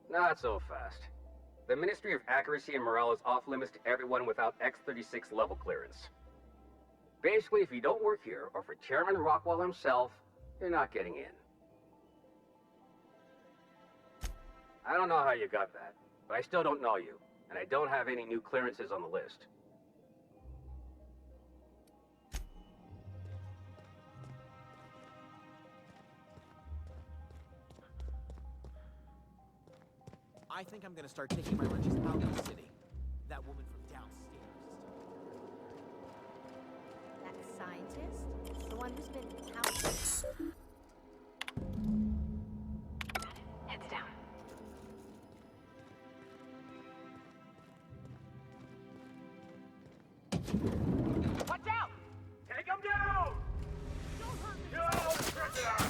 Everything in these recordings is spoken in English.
Not so fast. The Ministry of Accuracy and Morale is off limits to everyone without X-36 level clearance. Basically, if you don't work here, or for Chairman Rockwell himself, you're not getting in. I don't know how you got that, but I still don't know you, and I don't have any new clearances on the list. I think I'm gonna start taking my lunches out of the city. That woman from downstairs is still... That scientist? The one who's been touted. Heads down. Watch out! Take him down! Yo, check it out!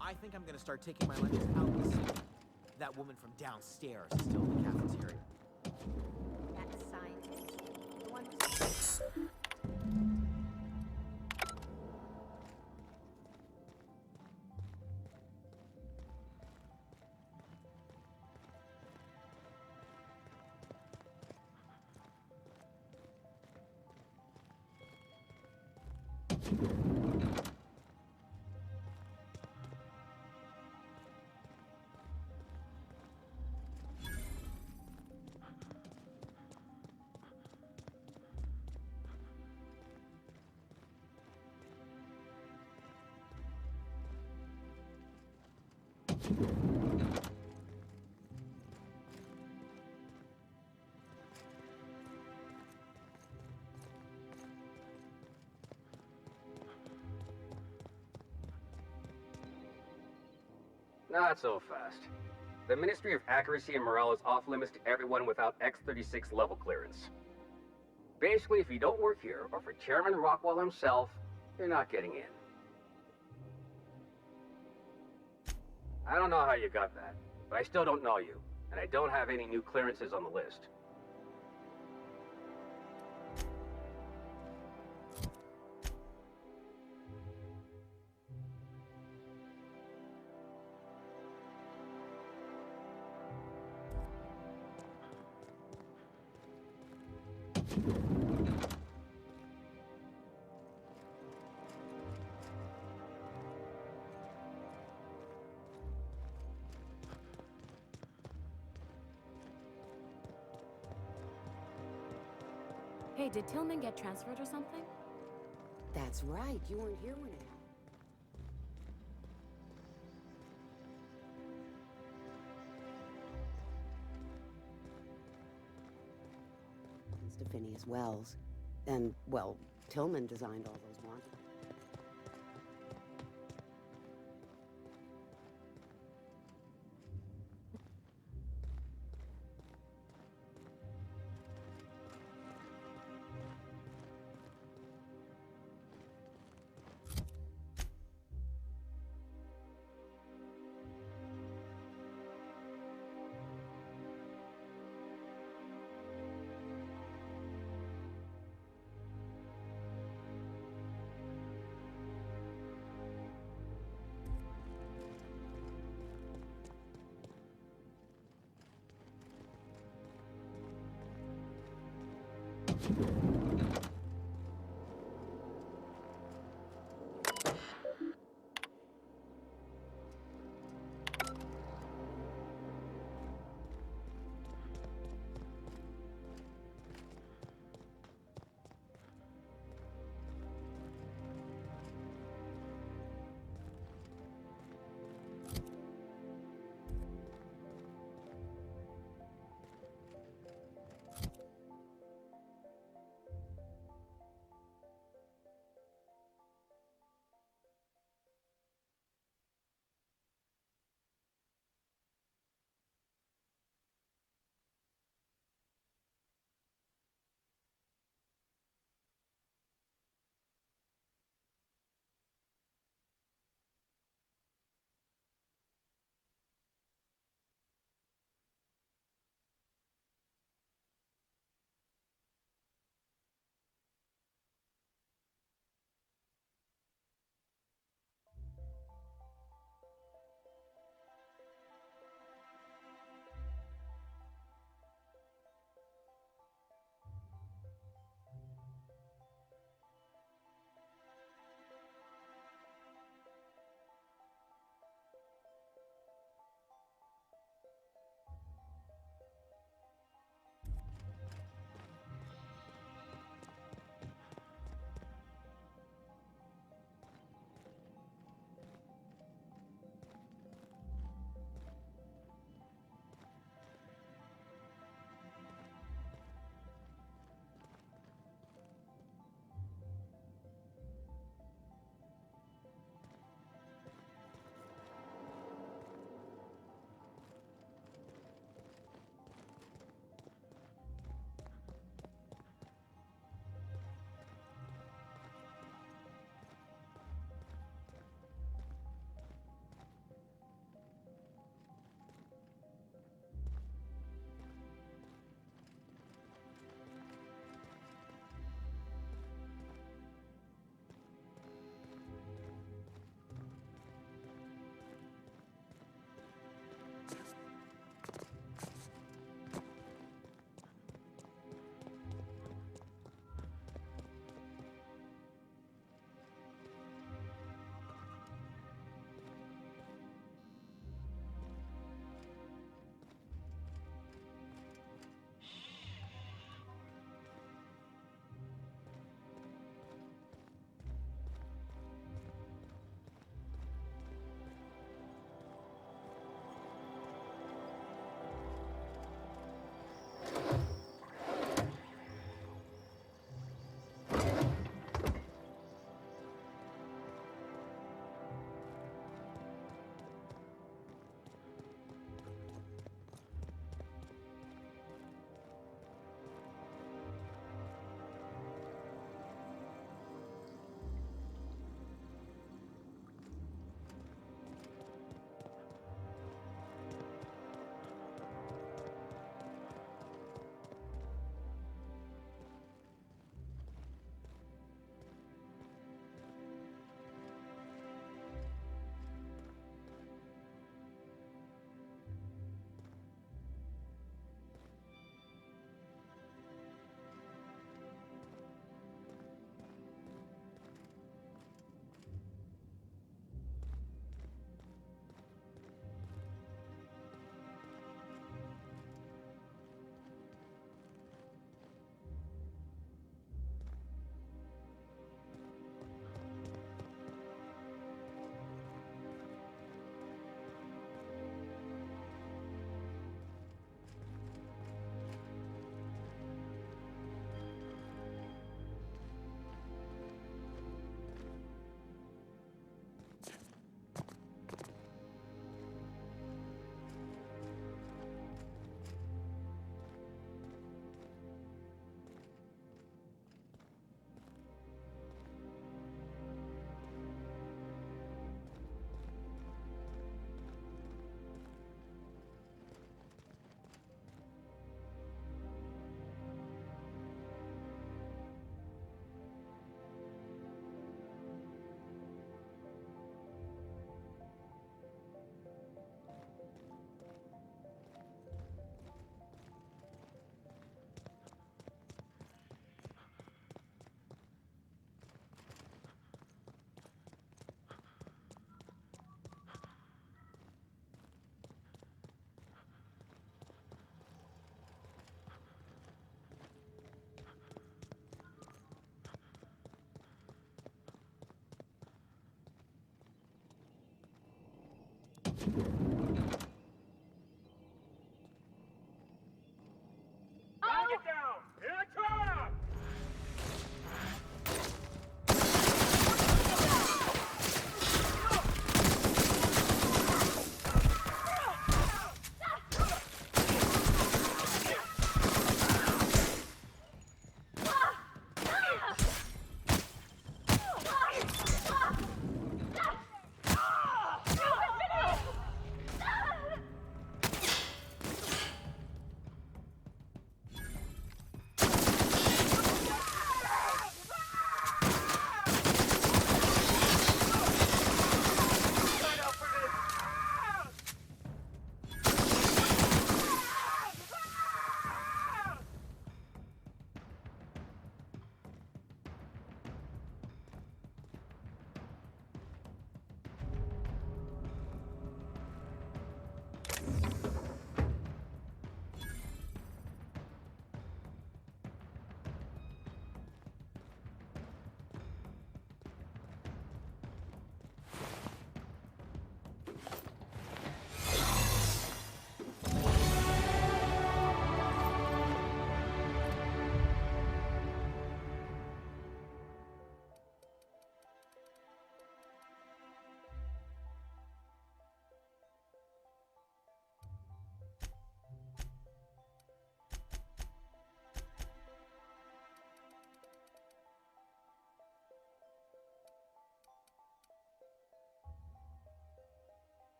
I think I'm gonna start taking my lunches out of the city. That woman from downstairs is still in the cafeteria. That scientist? The one who's... Not so fast. The Ministry of Accuracy and Morale is off limits to everyone without X-36 level clearance. Basically, if you don't work here, or for Chairman Rockwell himself, you're not getting in. I don't know how you got that, but I still don't know you, and I don't have any new clearances on the list. Hey, did Tillman get transferred or something? That's right. You weren't here when it happened. To Phineas Wells. And, well, Tillman designed all those monuments.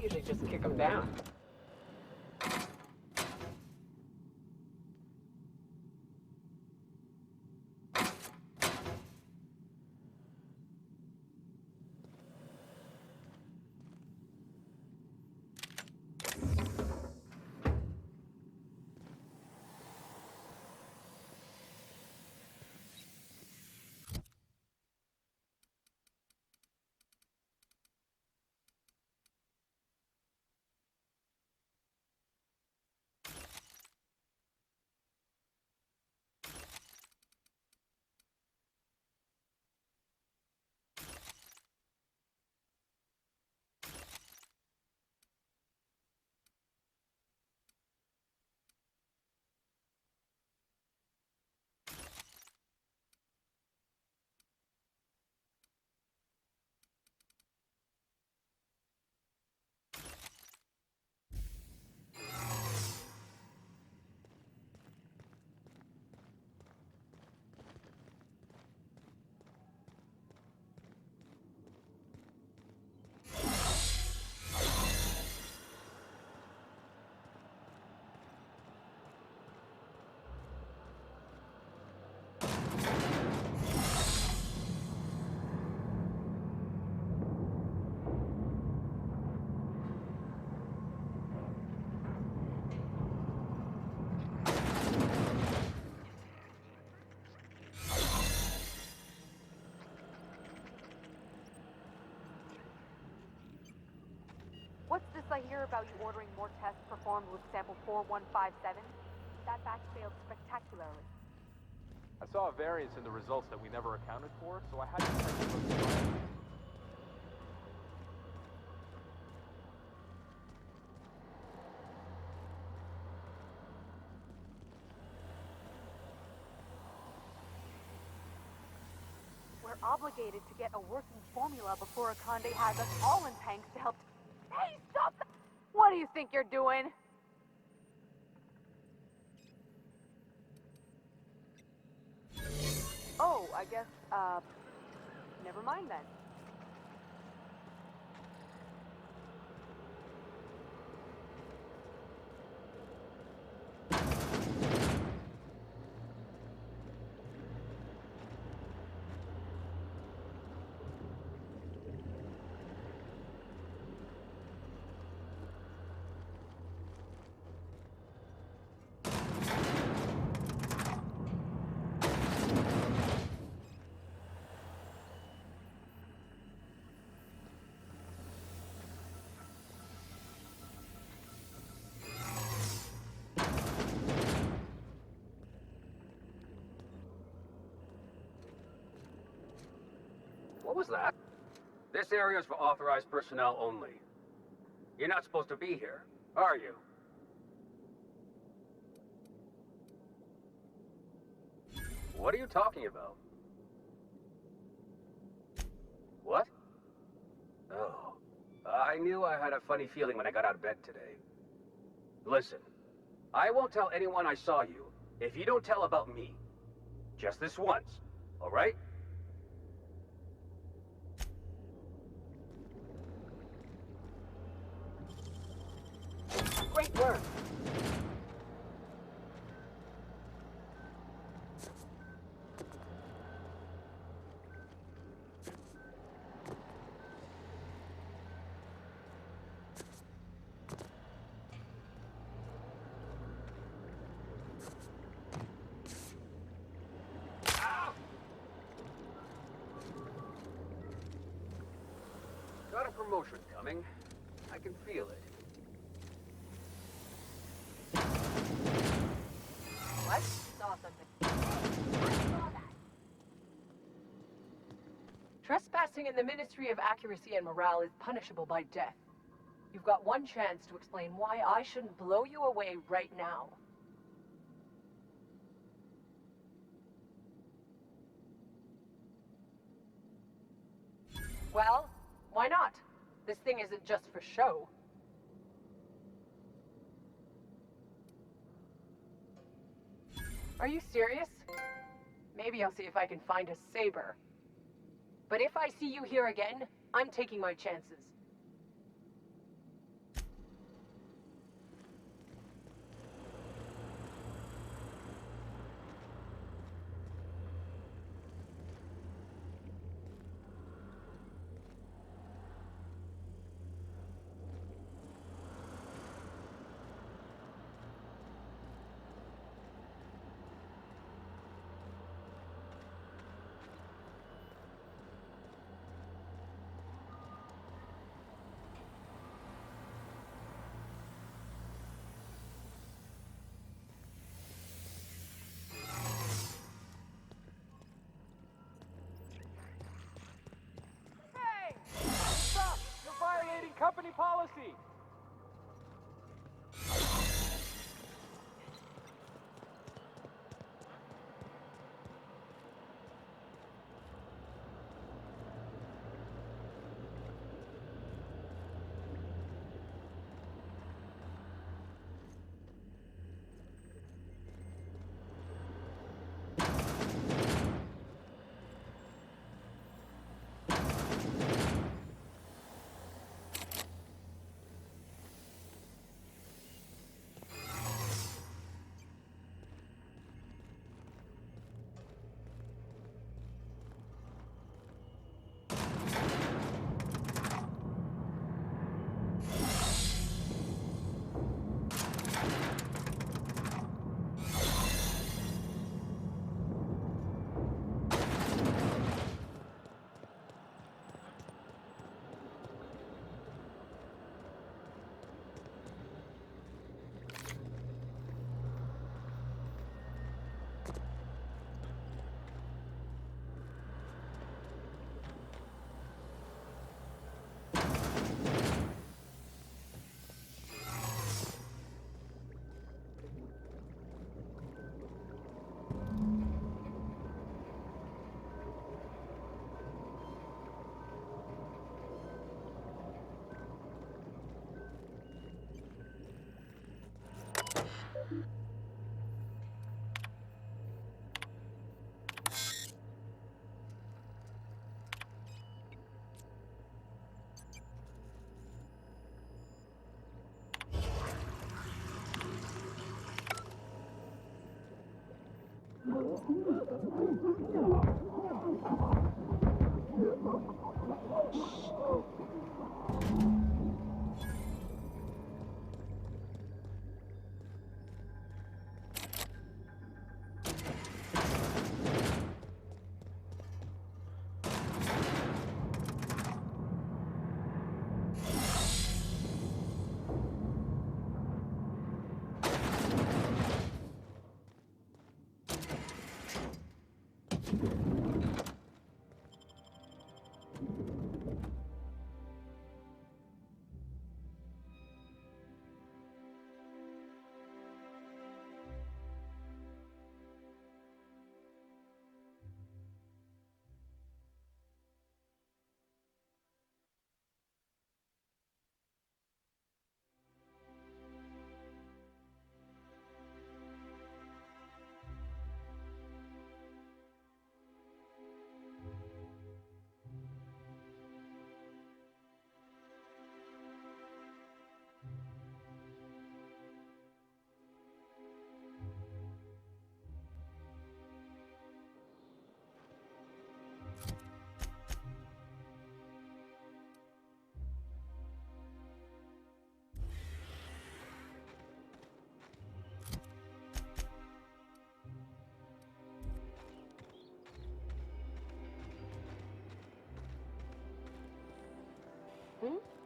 usually just kick them down. What's this I hear about you ordering more tests performed with sample 4157? That batch failed spectacularly. I saw a variance in the results that we never accounted for, so I had to check the results. We're obligated to get a working formula before Akande has us all in tanks to help. Hey, stop that! What do you think you're doing? Oh, I guess, never mind then. What was that? This area is for authorized personnel only. You're not supposed to be here, are you? What are you talking about? What? Oh, I knew I had a funny feeling when I got out of bed today. Listen, I won't tell anyone I saw you if you don't tell about me. Just this once, all right? Great work. Got a promotion coming. I can feel it. What? Saw something. Trespassing in the Ministry of Accuracy and Morale is punishable by death. You've got one chance to explain why I shouldn't blow you away right now. Well, why not? This thing isn't just for show. Are you serious? Maybe I'll see if I can find a saber. But if I see you here again, I'm taking my chances. company policy.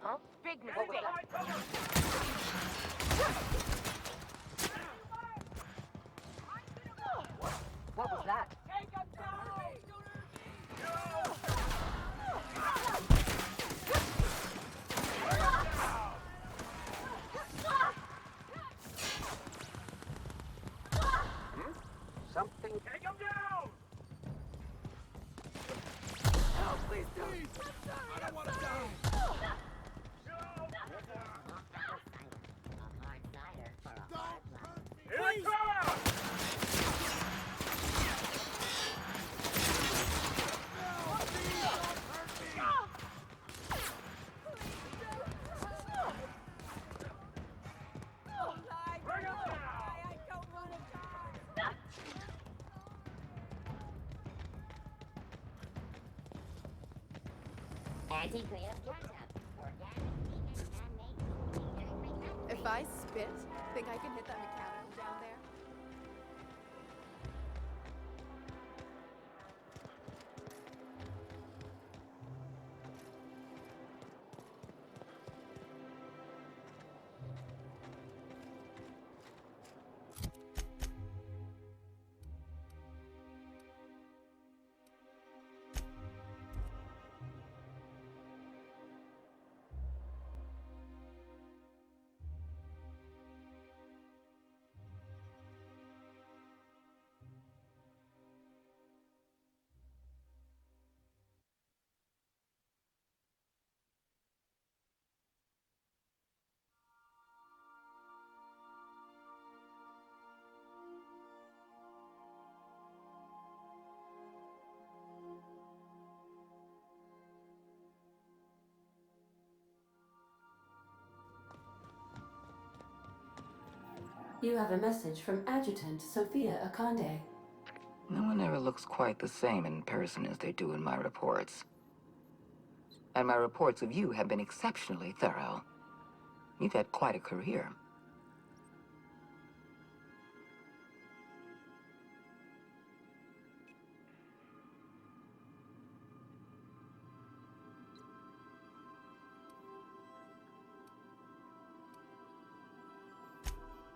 Huh? Big mistake. What was that? Something. Take him down! Oh, please don't. I don't want to die! Here they come! Bring him down! If I spit, think I can hit that mechanical down there? You have a message from Adjutant Sophia Akande. No one ever looks quite the same in person as they do in my reports. And my reports of you have been exceptionally thorough. You've had quite a career.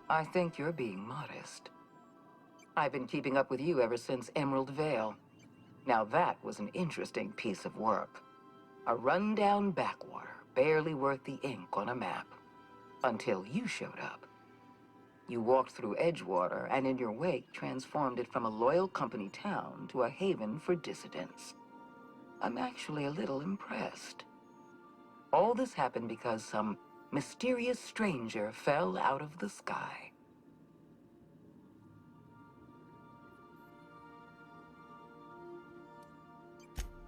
I think you're being modest. I've been keeping up with you ever since Emerald Vale. Now that was an interesting piece of work. A rundown backwater, barely worth the ink on a map. Until you showed up. You walked through Edgewater and in your wake transformed it from a loyal company town to a haven for dissidents. I'm actually a little impressed. All this happened because some mysterious stranger fell out of the sky.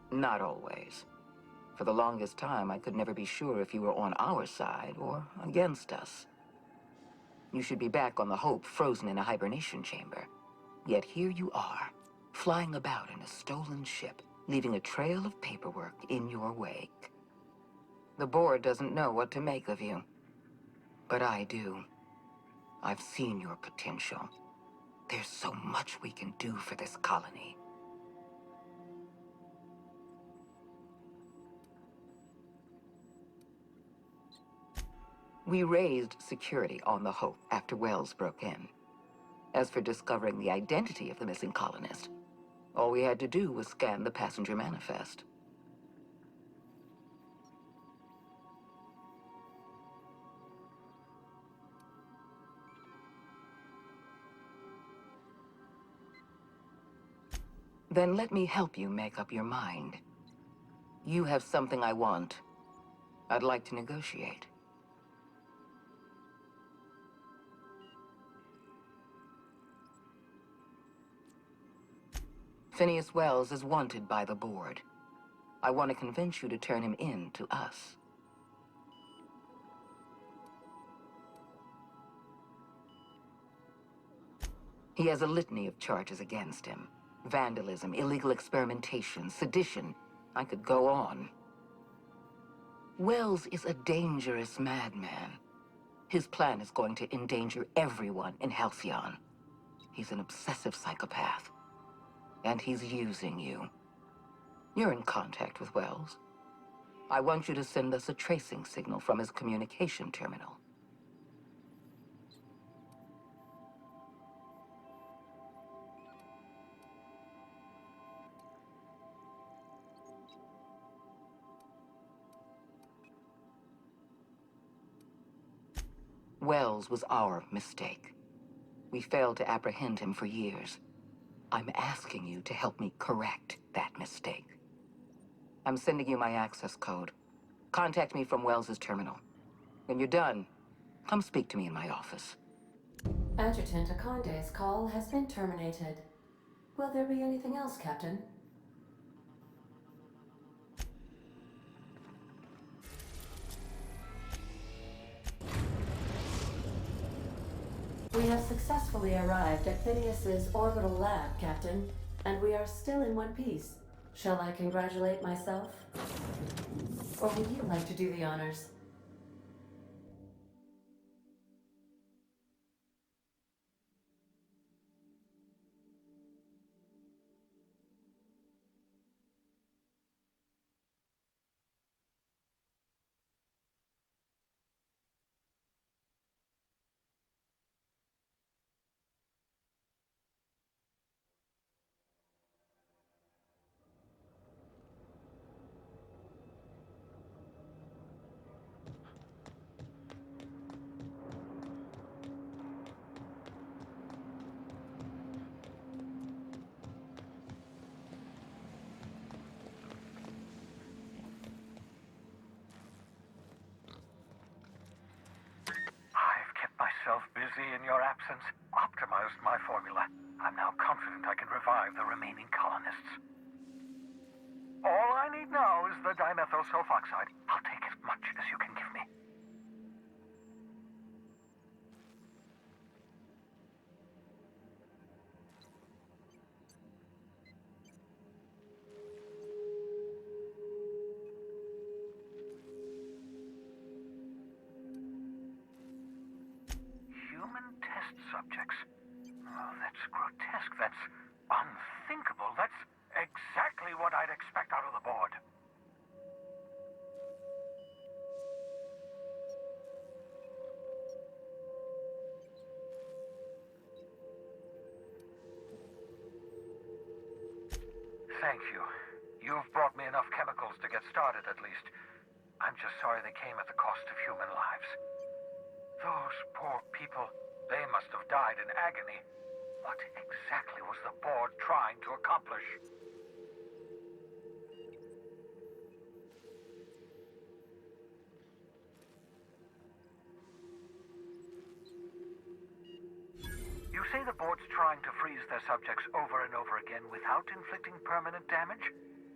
Not always. For the longest time, I could never be sure if you were on our side or against us. You should be back on the Hope, frozen in a hibernation chamber. Yet here you are, flying about in a stolen ship, leaving a trail of paperwork in your wake. The board doesn't know what to make of you. But I do. I've seen your potential. There's so much we can do for this colony. We raised security on the Hope after Wells broke in. As for discovering the identity of the missing colonist, all we had to do was scan the passenger manifest. Then let me help you make up your mind. You have something I want. I'd like to negotiate. Phineas Wells is wanted by the board. I want to convince you to turn him in to us. He has a litany of charges against him. Vandalism, illegal experimentation, sedition. I could go on. Wells is a dangerous madman. His plan is going to endanger everyone in Halcyon. He's an obsessive psychopath. And he's using you. You're in contact with Wells. I want you to send us a tracing signal from his communication terminal. Wells was our mistake. We failed to apprehend him for years. I'm asking you to help me correct that mistake. I'm sending you my access code. Contact me from Wells's terminal. When you're done, come speak to me in my office. Adjutant Akande's call has been terminated. Will there be anything else, Captain? We have successfully arrived at Phineas's orbital lab, Captain, and we are still in one piece. Shall I congratulate myself? Or would you like to do the honors? Busy in your absence, optimized my formula. I'm now confident I can revive the remaining colonists. All I need now is the dimethyl sulfoxide. I'll take as much as you can give me. subjects. Oh, that's grotesque. That's unthinkable. That's exactly what I'd expect out of the board. Thank you. You've brought me enough chemicals to get started, at least. I'm just sorry they came at the cost of human lives. Those poor people, they must have died in agony. What exactly was the board trying to accomplish? You say the board's trying to freeze their subjects over and over again without inflicting permanent damage?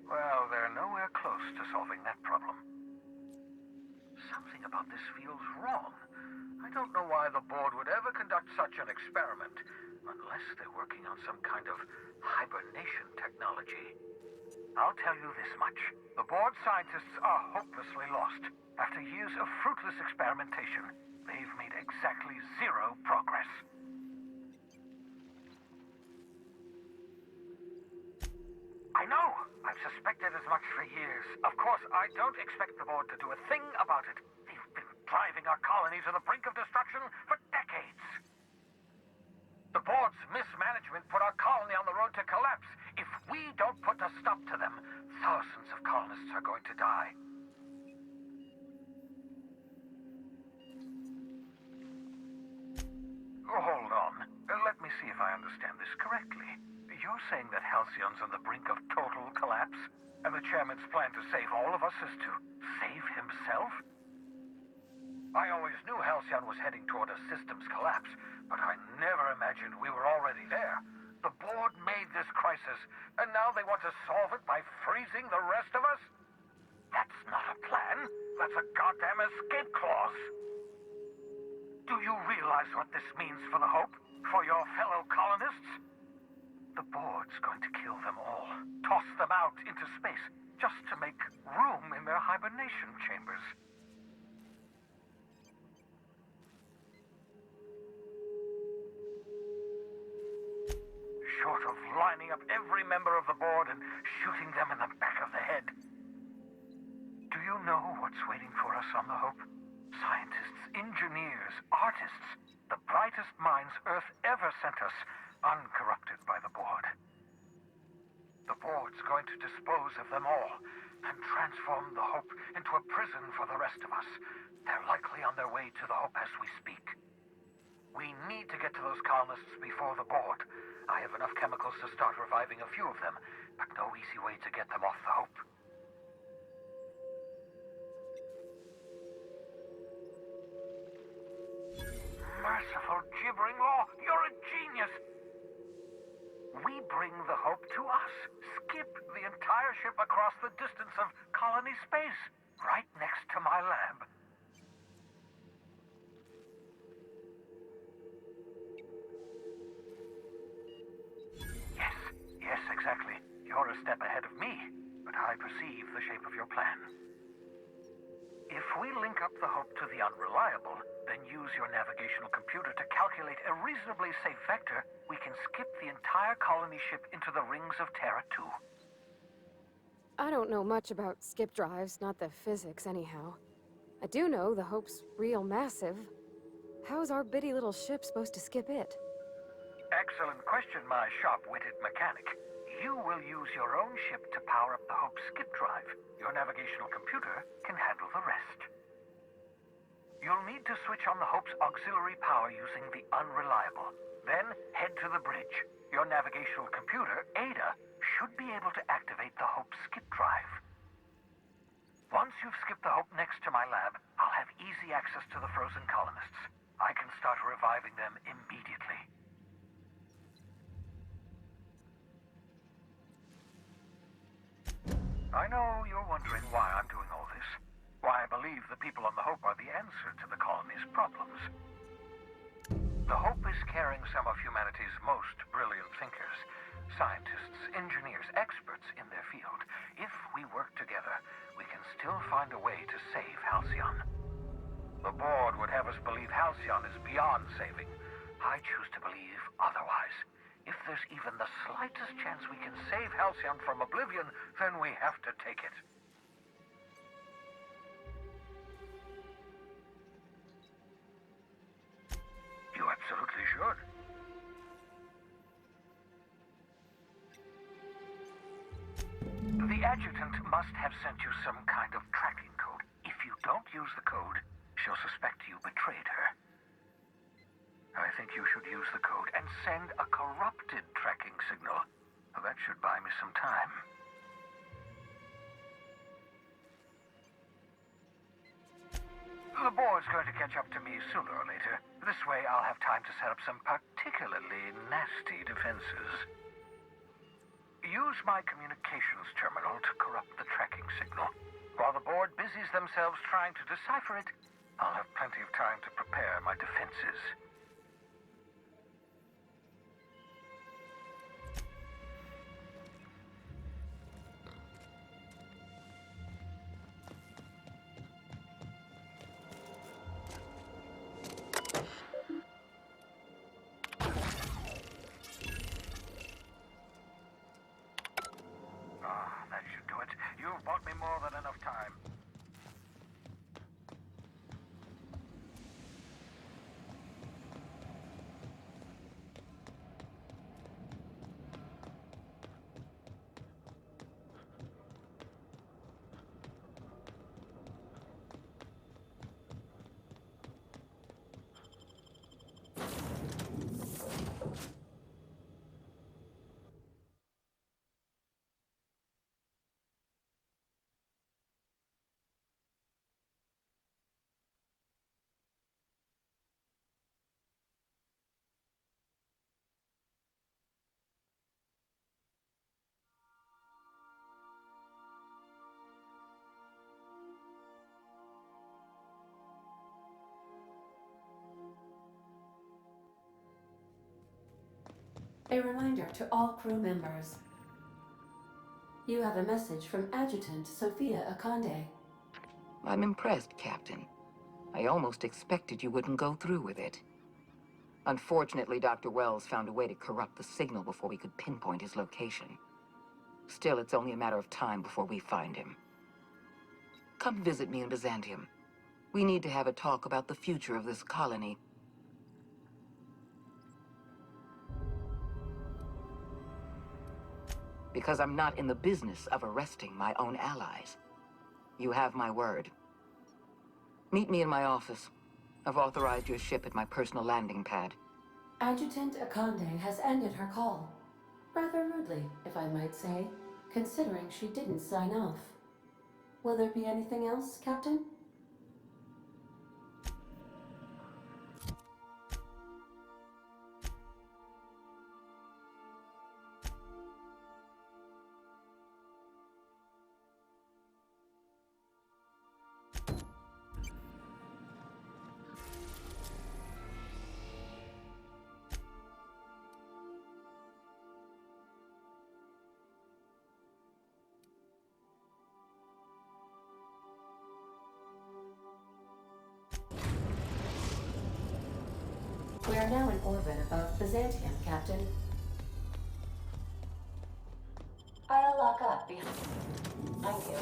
Well, they're nowhere close to solving that problem. Something about this feels wrong. I don't know why the board would ever conduct such an experiment, unless they're working on some kind of hibernation technology. I'll tell you this much. The board scientists are hopelessly lost. After years of fruitless experimentation, they've made exactly zero progress. I know! I've suspected as much for years. Of course, I don't expect the board to do a thing about it. They've been driving our colony to the brink of destruction for decades. The board's mismanagement put our colony on the road to collapse. If we don't put a stop to them, thousands of colonists are going to die. Oh, hold on. Let me see if I understand this correctly. You're saying that Halcyon's on the brink of total collapse? And the chairman's plan to save all of us is to save himself? I always knew Halcyon was heading toward a systems collapse, but I never imagined we were already there. The board made this crisis, and now they want to solve it by freezing the rest of us? That's not a plan. That's a goddamn escape clause. Do you realize what this means for the Hope? For your fellow colonists? The board's going to kill them all. Toss them out into space, just to make room in their hibernation chambers. Short of lining up every member of the board and shooting them in the back of the head. Do you know what's waiting for us on the Hope? Scientists, engineers, artists, the brightest minds Earth ever sent us, uncorrupted by the board. The board's going to dispose of them all and transform the Hope into a prison for the rest of us. They're likely on their way to the Hope as we speak. We need to get to those colonists before the board. I have enough chemicals to start reviving a few of them, but no easy way to get them off the Hope. Merciful gibbering law, you're a genius! We bring the Hope to us. Skip the entire ship across the distance of colony space, right next to my lab. Yes, exactly. You're a step ahead of me, but I perceive the shape of your plan. If we link up the Hope to the Unreliable, then use your navigational computer to calculate a reasonably safe vector, we can skip the entire colony ship into the rings of Terra 2. I don't know much about skip drives, not the physics anyhow. I do know the Hope's real massive. How's our bitty little ship supposed to skip it? Excellent question, my sharp-witted mechanic. You will use your own ship to power up the Hope's skip drive. Your navigational computer can handle the rest. You'll need to switch on the Hope's auxiliary power using the Unreliable. Then head to the bridge. Your navigational computer, Ada, should be able to activate the Hope's skip drive. Once you've skipped the Hope next to my lab, I'll have easy access to the frozen colonists. I can start reviving them immediately. I know you're wondering why I'm doing all this. Why I believe the people on the Hope are the answer to the colony's problems. The Hope is carrying some of humanity's most brilliant thinkers. Scientists, engineers, experts in their field. If we work together, we can still find a way to save Halcyon. The board would have us believe Halcyon is beyond saving, I choose to believe otherwise. If there's even the slightest chance we can save Halcyon from oblivion, then we have to take it. You absolutely should. The adjutant must have sent you some kind of tracking code. If you don't use the code, she'll suspect you betrayed her. I think you should use the code and send a corrupted tracking signal. That should buy me some time. The board's going to catch up to me sooner or later. This way I'll have time to set up some particularly nasty defenses. Use my communications terminal to corrupt the tracking signal. While the board busies themselves trying to decipher it, I'll have plenty of time to prepare my defenses. That should do it. You've bought me more than enough time. A reminder to all crew members. You have a message from Adjutant Sophia Akande. I'm impressed, Captain. I almost expected you wouldn't go through with it. Unfortunately, Dr. Wells found a way to corrupt the signal before we could pinpoint his location. Still, it's only a matter of time before we find him. Come visit me in Byzantium. We need to have a talk about the future of this colony. Because I'm not in the business of arresting my own allies. You have my word. Meet me in my office. I've authorized your ship at my personal landing pad. Adjutant Akande has ended her call. Rather rudely, if I might say, considering she didn't sign off. Will there be anything else, Captain? We are now in orbit above Byzantium, Captain. I'll lock up behind. Thank you.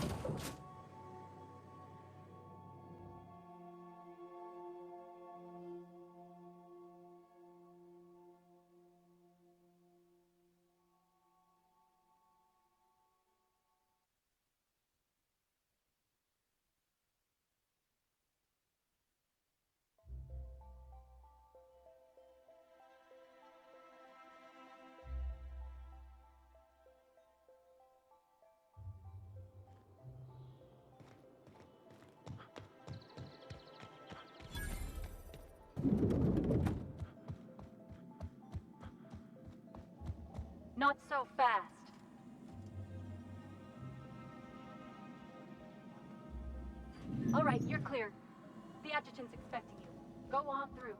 Not so fast. All right, you're clear. The adjutant's expecting you. Go on through.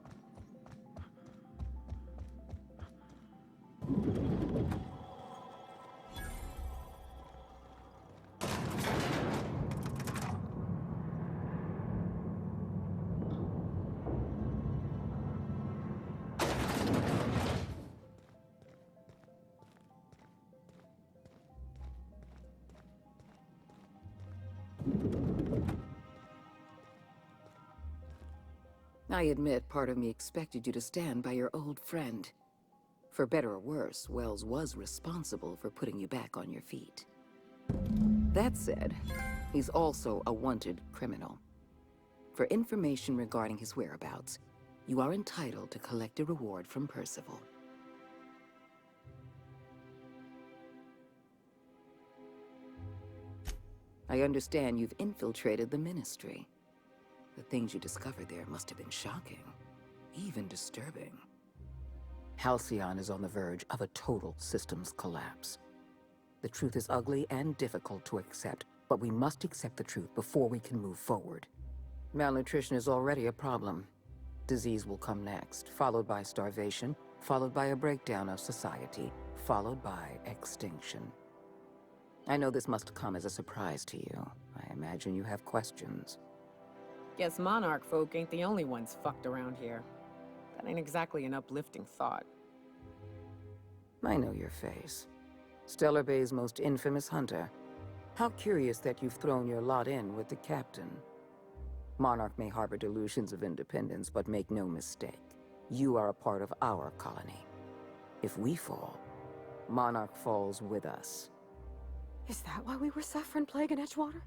I admit part of me expected you to stand by your old friend. For better or worse, Wells was responsible for putting you back on your feet. That said, he's also a wanted criminal. For information regarding his whereabouts, you are entitled to collect a reward from Percival. I understand you've infiltrated the Ministry. The things you discovered there must have been shocking, even disturbing. Halcyon is on the verge of a total systems collapse. The truth is ugly and difficult to accept, but we must accept the truth before we can move forward. Malnutrition is already a problem. Disease will come next, followed by starvation, followed by a breakdown of society, followed by extinction. I know this must come as a surprise to you. I imagine you have questions. Guess Monarch folk ain't the only ones fucked around here. That ain't exactly an uplifting thought. I know your face. Stellar Bay's most infamous hunter. How curious that you've thrown your lot in with the captain. Monarch may harbor delusions of independence, but make no mistake. You are a part of our colony. If we fall, Monarch falls with us. Is that why we were suffering plague in Edgewater?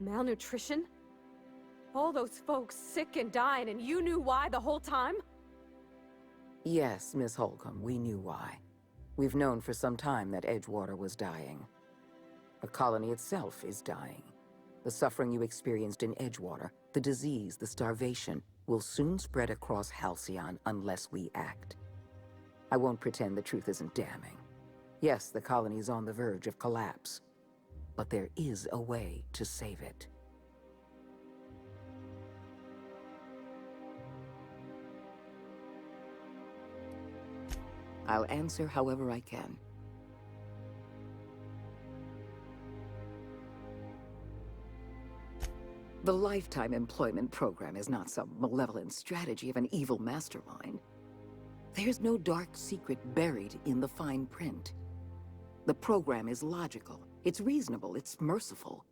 Malnutrition? All those folks sick and dying, and you knew why the whole time? Yes, Miss Holcomb, we knew why. We've known for some time that Edgewater was dying. The colony itself is dying. The suffering you experienced in Edgewater, the disease, the starvation, will soon spread across Halcyon unless we act. I won't pretend the truth isn't damning. Yes, the colony is on the verge of collapse, but there is a way to save it. I'll answer however I can. The Lifetime Employment Program is not some malevolent strategy of an evil mastermind. There's no dark secret buried in the fine print. The program is logical, it's reasonable, it's merciful,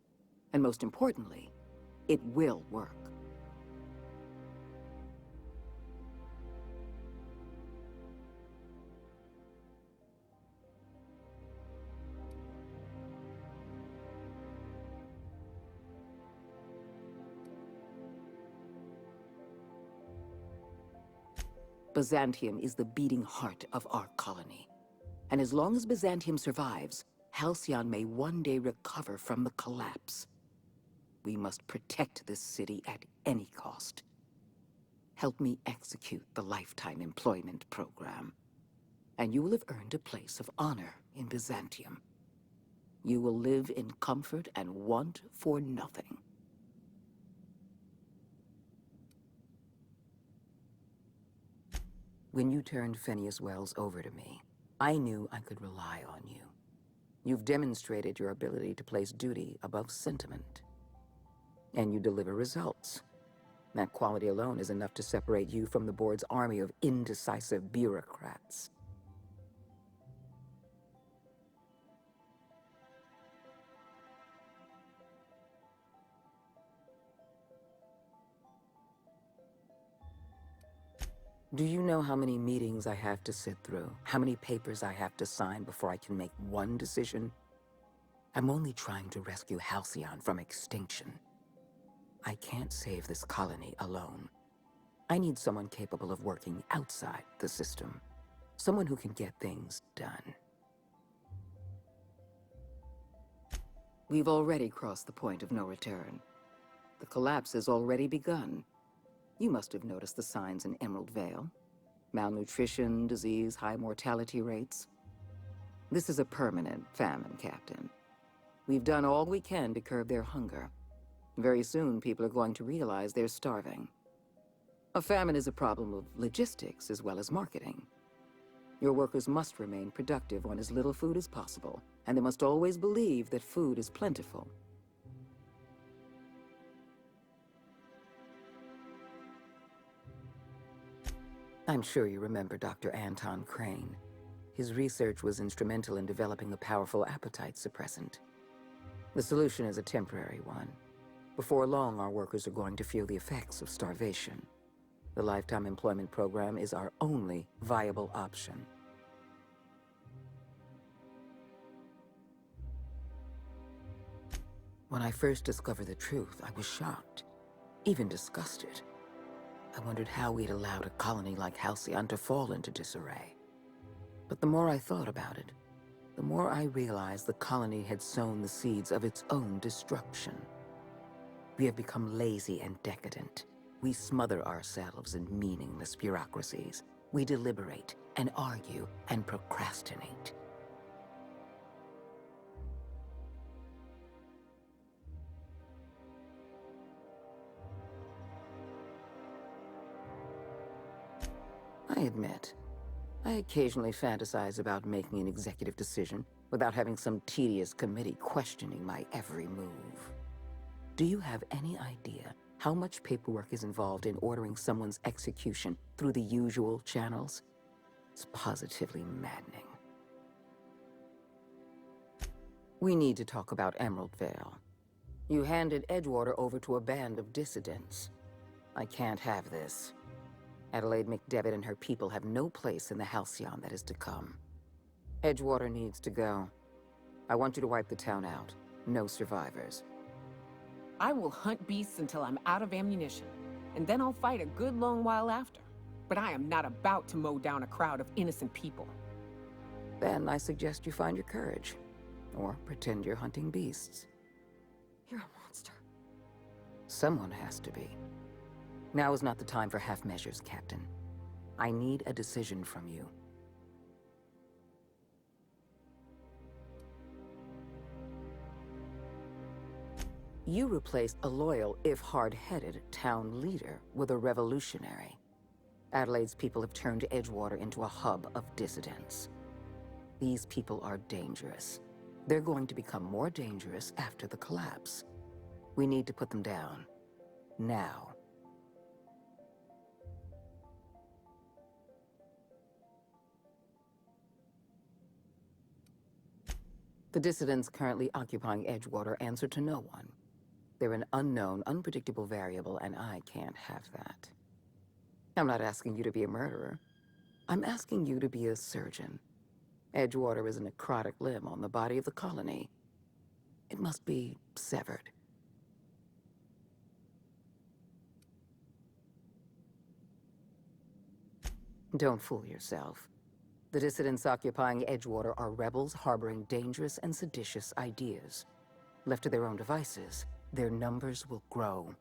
and most importantly, it will work. Byzantium is the beating heart of our colony. And as long as Byzantium survives, Halcyon may one day recover from the collapse. We must protect this city at any cost. Help me execute the Lifetime Employment Program, and you will have earned a place of honor in Byzantium. You will live in comfort and want for nothing. When you turned Phineas Wells over to me, I knew I could rely on you. You've demonstrated your ability to place duty above sentiment. And you deliver results. That quality alone is enough to separate you from the board's army of indecisive bureaucrats. Do you know how many meetings I have to sit through? How many papers I have to sign before I can make one decision? I'm only trying to rescue Halcyon from extinction. I can't save this colony alone. I need someone capable of working outside the system. Someone who can get things done. We've already crossed the point of no return. The collapse has already begun. You must have noticed the signs in Emerald Vale. Malnutrition, disease, high mortality rates. This is a permanent famine, Captain. We've done all we can to curb their hunger. Very soon, people are going to realize they're starving. A famine is a problem of logistics as well as marketing. Your workers must remain productive on as little food as possible, and they must always believe that food is plentiful. I'm sure you remember Dr. Anton Crane. His research was instrumental in developing a powerful appetite suppressant. The solution is a temporary one. Before long, our workers are going to feel the effects of starvation. The Lifetime Employment Program is our only viable option. When I first discovered the truth, I was shocked, even disgusted. I wondered how we'd allowed a colony like Halcyon to fall into disarray. But the more I thought about it, the more I realized the colony had sown the seeds of its own destruction. We have become lazy and decadent. We smother ourselves in meaningless bureaucracies. We deliberate and argue and procrastinate. I admit, I occasionally fantasize about making an executive decision without having some tedious committee questioning my every move. Do you have any idea how much paperwork is involved in ordering someone's execution through the usual channels? It's positively maddening. We need to talk about Emerald Vale. You handed Edgewater over to a band of dissidents. I can't have this. Adelaide McDevitt and her people have no place in the Halcyon that is to come. Edgewater needs to go. I want you to wipe the town out. No survivors. I will hunt beasts until I'm out of ammunition, and then I'll fight a good long while after. But I am not about to mow down a crowd of innocent people. Then I suggest you find your courage. Or pretend you're hunting beasts. You're a monster. Someone has to be. Now is not the time for half measures, Captain. I need a decision from you. You replaced a loyal, if hard-headed, town leader with a revolutionary. Adelaide's people have turned Edgewater into a hub of dissidents. These people are dangerous. They're going to become more dangerous after the collapse. We need to put them down. Now. The dissidents currently occupying Edgewater answer to no one. They're an unknown, unpredictable variable, and I can't have that. I'm not asking you to be a murderer. I'm asking you to be a surgeon. Edgewater is a necrotic limb on the body of the colony. It must be severed. Don't fool yourself. The dissidents occupying Edgewater are rebels harboring dangerous and seditious ideas. Left to their own devices, their numbers will grow.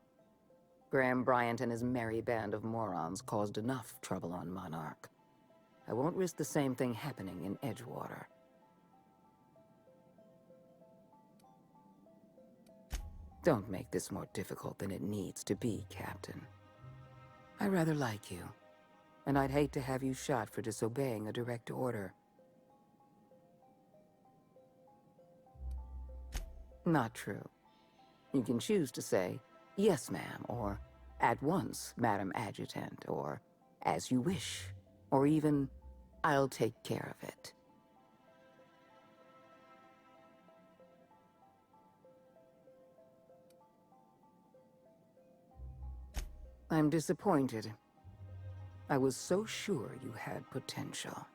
Graham Bryant and his merry band of morons caused enough trouble on Monarch. I won't risk the same thing happening in Edgewater. Don't make this more difficult than it needs to be, Captain. I rather like you. And I'd hate to have you shot for disobeying a direct order. Not true. You can choose to say, "Yes, ma'am," or "At once, Madam Adjutant," or "As you wish," or even, "I'll take care of it." I'm disappointed. I was so sure you had potential.